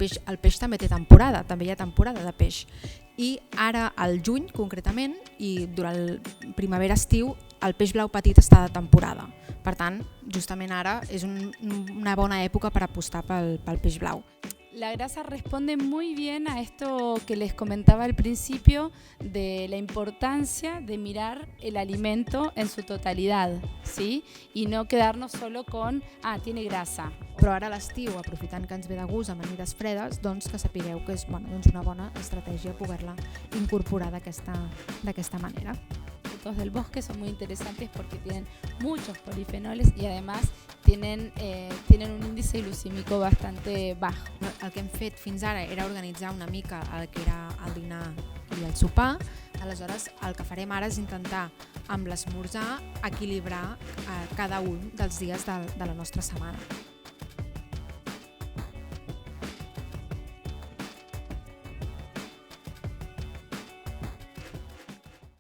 el peix també té temporada, també hi ha temporada de peix. I ara, al juny concretament, i durant primavera-estiu, el peix blau petit està de temporada. Per tant, justament ara és una bona època per apostar pel peix blau. La grasa responde muy bien a esto que les comentaba al principio de la importancia de mirar el alimento en su totalidad, ¿sí? Y no quedarnos solo con, tiene grasa. Però ara a l'estiu, aprofitant que ens ve de gust amanides fredes, doncs que sapigueu que és una bona estratègia poder-la incorporar d'aquesta manera. Frutos del bosque son muy interesantes porque tienen muchos polifenoles y además tienen un índice glucímico bastante bajo. El que hem fet fins ara era organitzar una mica el que era el dinar i el sopar. Aleshores, el que farem ara és intentar amb l'esmorzar equilibrar cada un dels dies de la nostra setmana.